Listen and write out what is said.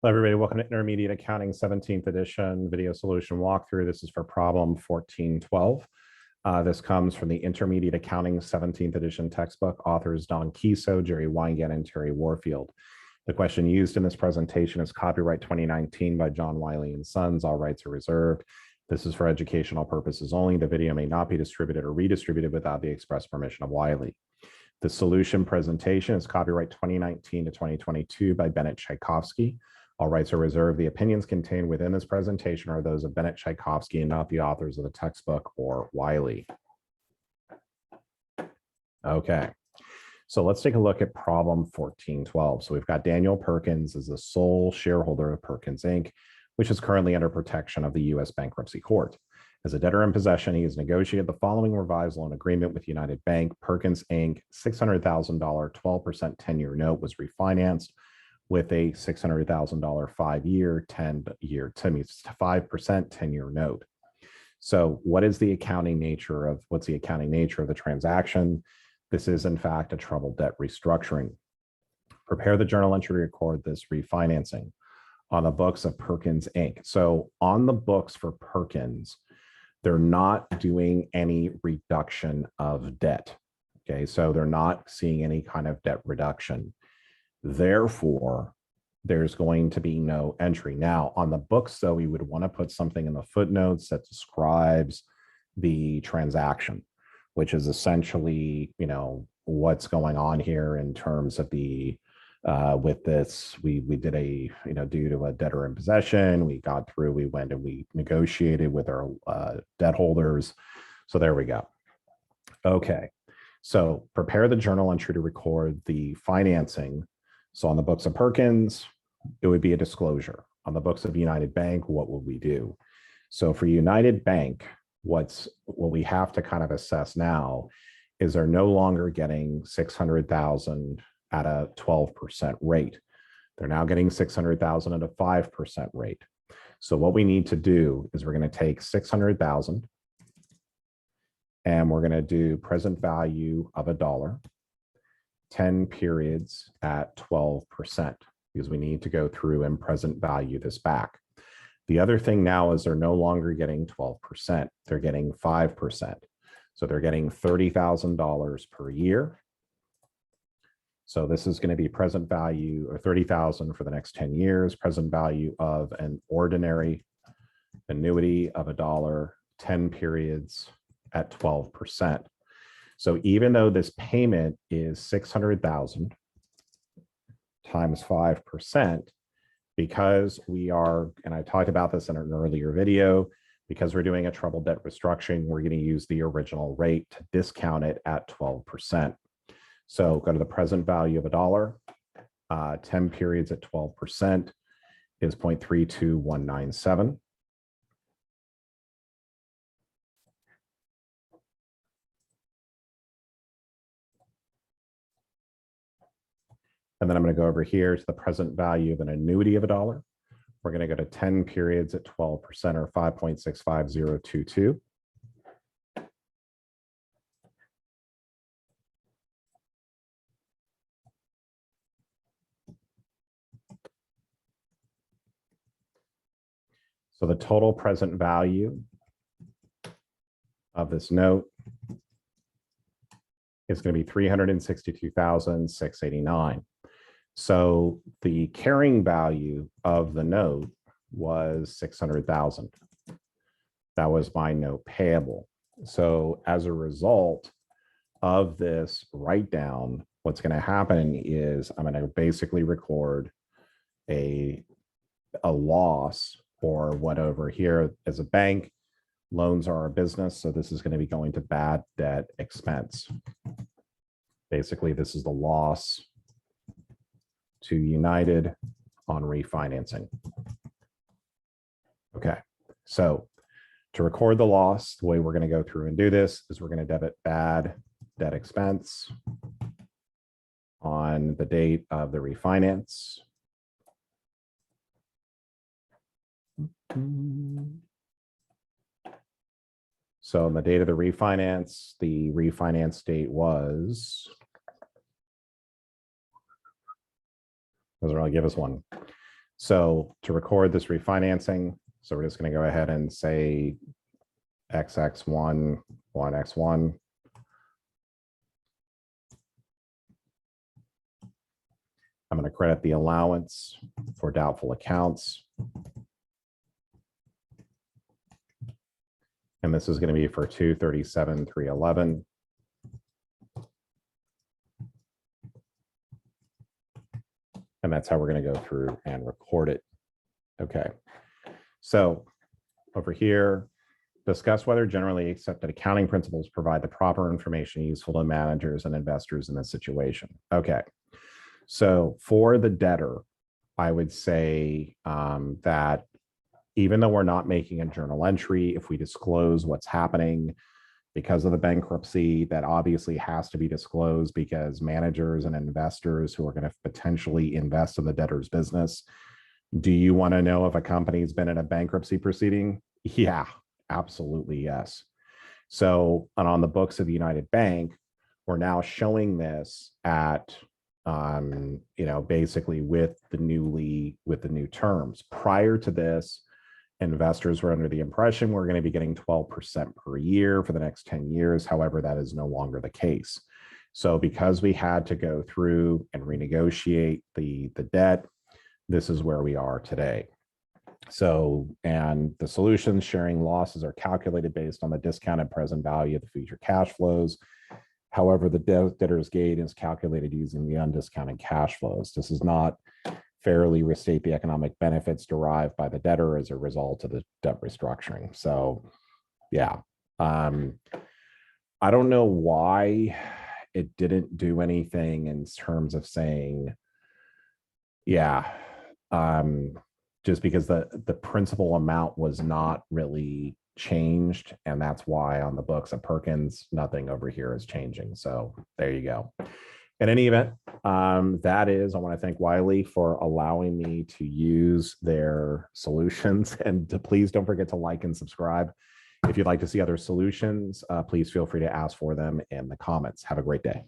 Hello, everybody. Welcome to Intermediate Accounting 17th edition video solution walkthrough. This is for problem 1412. This comes from the Intermediate Accounting 17th edition textbook, authors Don Kiso, Jerry Weingan, and Terry Warfield. The question used in this presentation is copyright 2019 by John Wiley and Sons. All rights are reserved. This is for educational purposes only. The video may not be distributed or redistributed without the express permission of Wiley. The solution presentation is copyright 2019 to 2022 by Bennett Tchaikovsky. All rights are reserved. The opinions contained within this presentation are those of Bennett Tchaikovsky and not the authors of the textbook or Wiley. Okay, so let's take a look at problem 1412. So we've got Daniel Perkins as the sole shareholder of Perkins, Inc., which is currently under protection of the U.S. Bankruptcy Court. As a debtor in possession, he has negotiated the following revised loan agreement with United Bank. Perkins, Inc., $600,000 12% 10-year note was refinanced with a $600,000 5-year, 10-year, 5% 10-year note. So what's the accounting nature of the transaction? This is in fact a troubled debt restructuring. Prepare the journal entry to record this refinancing on the books of Perkins, Inc. So on the books for Perkins, they're not doing any reduction of debt. Okay, so they're not seeing any kind of debt reduction. Therefore, there's going to be no entry. Now, on the books, though, we would want to put something in the footnotes that describes the transaction, which is essentially, what's going on here in terms of the, with this, we did a, due to a debtor in possession, we went and we negotiated with our debt holders. So there we go. Okay, so prepare the journal entry to record the financing. So on the books of Perkins, it would be a disclosure. On the books of United Bank, what would we do? So for United Bank, what we have to kind of assess now is they're no longer getting $600,000 at a 12% rate. They're now getting $600,000 at a 5% rate. So what we need to do is we're going to take $600,000 and we're going to do present value of $1. 10 periods at 12%, because we need to go through and present value this back. The other thing now is they're no longer getting 12%, they're getting 5%. So they're getting $30,000 per year. So this is going to be present value or $30,000 for the next 10 years, present value of an ordinary annuity of $1, 10 periods at 12%. So even though this payment is $600,000 times 5%, because we are, and I talked about this in an earlier video, because we're doing a troubled debt restructuring, we're going to use the original rate to discount it at 12%. So go to the present value of $1, 10 periods at 12% is 0.32197. And then I'm going to go over here to the present value of an annuity of $1. We're going to go to 10 periods at 12% or 5.65022. So the total present value of this note is going to be $362,689. So the carrying value of the note was $600,000. That was my note payable. So as a result of this write down, what's going to happen is I'm going to basically record a loss, or what over here as a bank, loans are a business. So this is going to be going to bad debt expense. Basically, this is the loss to United on refinancing. Okay, so to record the loss, the way we're going to go through and do this is we're going to debit bad debt expense on the date of the refinance. So on the date of the refinance date was, doesn't really give us one. So to record this refinancing, so we're just going to go ahead and say XX1, 1X1. I'm going to credit the allowance for doubtful accounts. And this is going to be for 237,311. And that's how we're going to go through and record it. Okay. So over here, discuss whether generally accepted accounting principles provide the proper information useful to managers and investors in this situation. Okay. So for the debtor, I would say that even though we're not making a journal entry, if we disclose what's happening because of the bankruptcy, that obviously has to be disclosed because managers and investors who are going to potentially invest in the debtor's business. Do you want to know if a company's been in a bankruptcy proceeding? Yeah, absolutely, yes. So, and on the books of United Bank, we're now showing this at, basically with the new terms. Prior to this, investors were under the impression we're going to be getting 12% per year for the next 10 years. However, that is no longer the case. So because we had to go through and renegotiate the debt, this is where we are today. So, and the solutions sharing losses are calculated based on the discounted present value of the future cash flows. However, the debtor's gain is calculated using the undiscounted cash flows. This is not fairly restate the economic benefits derived by the debtor as a result of the debt restructuring. So yeah, I don't know why it didn't do anything in terms of saying, yeah, just because the principal amount was not really changed. And that's why on the books of Perkins, nothing over here is changing. So there you go. In any event, I want to thank Wiley for allowing me to use their solutions, and please don't forget to like and subscribe. If you'd like to see other solutions, please feel free to ask for them in the comments. Have a great day.